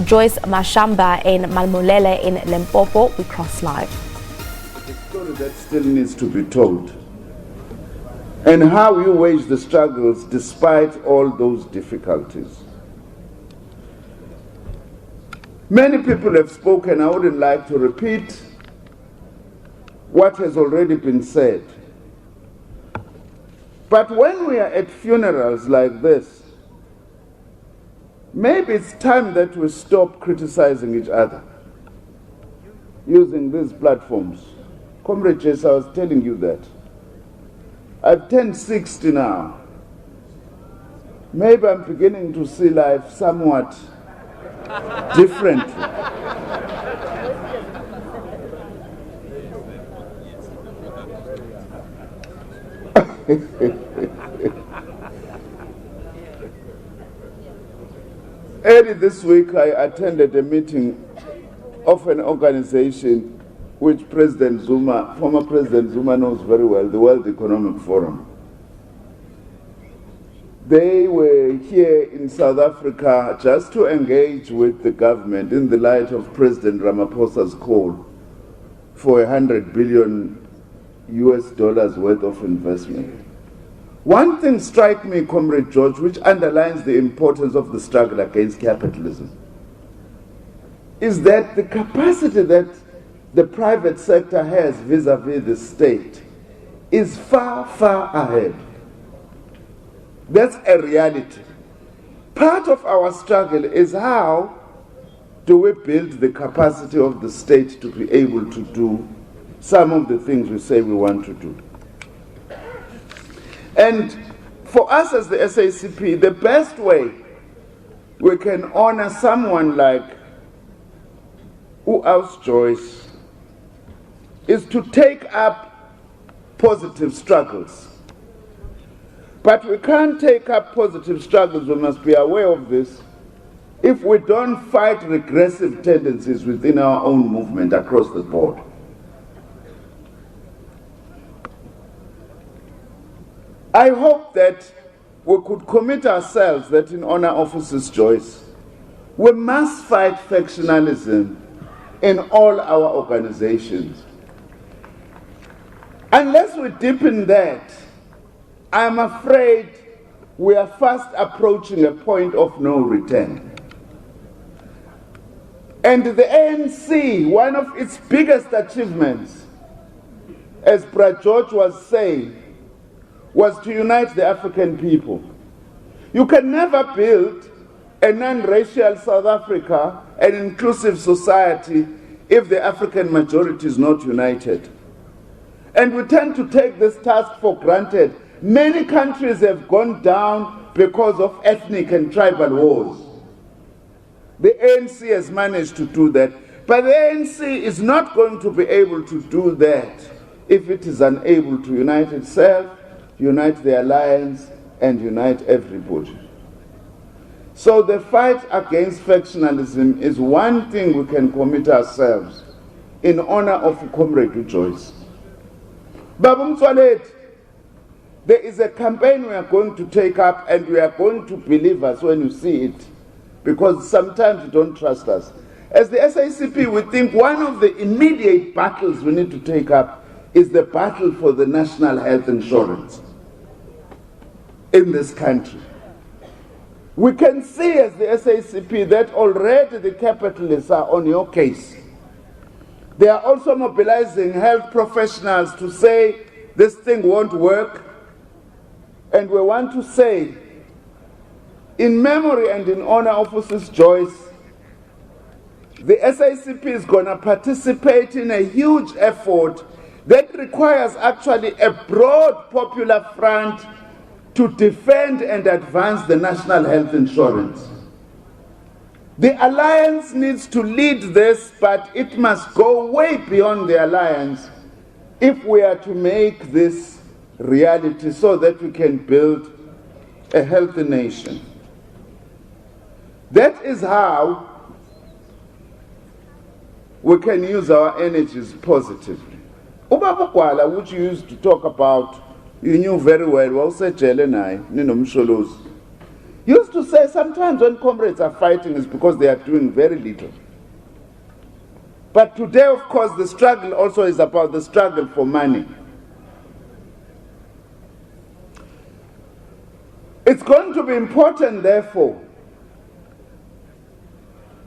Joyce Mashamba in Malamulele in Limpopo. We cross live. The story that still needs to be told, and how you wage the struggles despite all those difficulties. Many people have spoken. I wouldn't like to repeat what has already been said. But when we are at funerals like this, maybe it's time that we stop criticizing each other using these platforms. Comrade Jess, I was telling you that. I've turned 60 now. Maybe I'm beginning to see life somewhat differently. Early this week, I attended a meeting of an organization which President Zuma, former President Zuma knows very well, the World Economic Forum. They were here in South Africa just to engage with the government in the light of President Ramaphosa's call for $100 billion worth of investment. One thing strikes me, Comrade George, which underlines the importance of the struggle against capitalism, is that the capacity that the private sector has vis-à-vis the state is far, far ahead. That's a reality. Part of our struggle is how do we build the capacity of the state to be able to do some of the things we say we want to do. And for us as the SACP, the best way we can honor someone like Joyce is to take up positive struggles. But we can't take up positive struggles, we must be aware of this, if we don't fight regressive tendencies within our own movement across the board. I hope that we could commit ourselves that in honor of Mrs. Joyce, we must fight factionalism in all our organizations. Unless we deepen that, I'm afraid we are fast approaching a point of no return. And the ANC, one of its biggest achievements, as Brad George was saying, was to unite the African people. You can never build a non-racial South Africa, an inclusive society, if the African majority is not united. And we tend to take this task for granted. Many countries have gone down because of ethnic and tribal wars. The ANC has managed to do that. But the ANC is not going to be able to do that if it is unable to unite itself, unite the alliance, and unite everybody. So the fight against factionalism is one thing we can commit ourselves in honor of Comrade Joyce. Babu Mtswalet, there is a campaign we are going to take up, and we are going to believe us when you see it, because sometimes you don't trust us. As the SACP, we think one of the immediate battles we need to take up is the battle for the national health insurance in this country. We can see as the SACP that already the capitalists are on your case. They are also mobilizing health professionals to say this thing won't work. And we want to say, in memory and in honor of Mrs. Joyce, the SACP is going to participate in a huge effort that requires actually a broad popular front to defend and advance the national health insurance. The alliance needs to lead this, but it must go way beyond the alliance if we are to make this reality so that we can build a healthy nation. That is how we can use our energies positively. Ubaba Gwala, which you used to talk about, you knew very well, used to say sometimes when comrades are fighting is because they are doing very little. But today, of course, the struggle also is about the struggle for money. It's going to be important, therefore,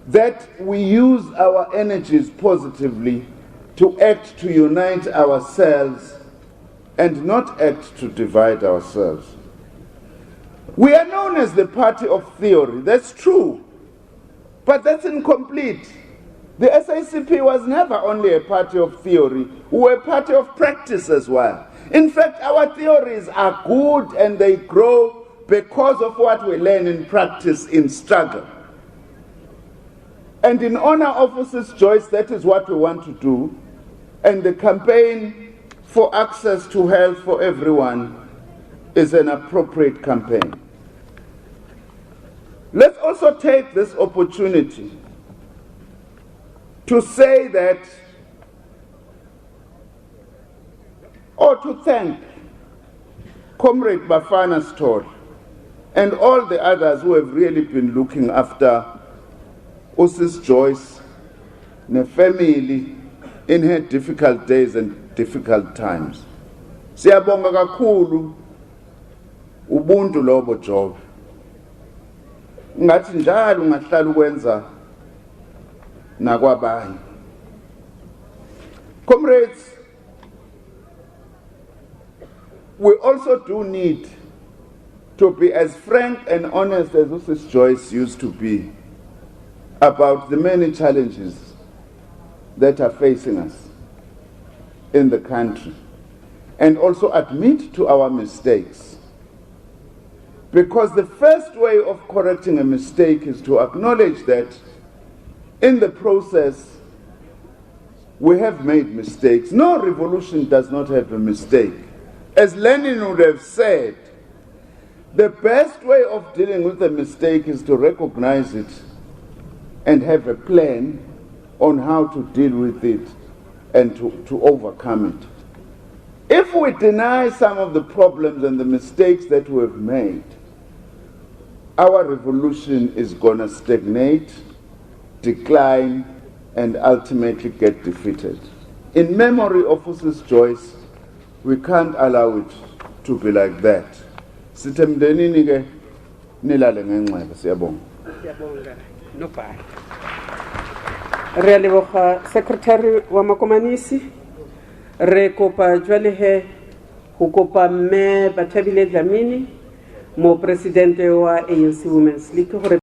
that we use our energies positively to act to unite ourselves and not act to divide ourselves. We are known as the party of theory. That's true. But that's incomplete. The SACP was never only a party of theory. We were a party of practice as well. In fact, our theories are good and they grow because of what we learn in practice in struggle. And in honor of Mrs. Joyce, that is what we want to do. And the campaign for access to health for everyone is an appropriate campaign. Let's also take this opportunity to say that, or to thank Comrade Bafana Store and all the others who have really been looking after Mrs. Joyce and her family in her difficult days and difficult times. Siyabonga kakhulu ubuntu lobo job. Ngathi njalo ungahlala ukwenza nakwabanye. Comrades, we also do need to be as frank and honest as Mrs. Joyce used to be about the many challenges that are facing us in the country, and also admit to our mistakes. Because the first way of correcting a mistake is to acknowledge that in the process we have made mistakes. No revolution does not have a mistake. As Lenin would have said, the best way of dealing with a mistake is to recognize it and have a plan on how to deal with it and to overcome it. If we deny some of the problems and the mistakes that we have made, our revolution is going to stagnate, decline, and ultimately get defeated. In memory of Mrs. Joyce, we can't allow it to be like that. Sitemdenini ke nilale ngenxeba. Siyabonga. Siyabonga nobhala. Re a leboga Secretary wa Makomanisi. Re kopa jwale he go kopa mme Bathabile Dlamini mo presidente wa ANC Women's League gore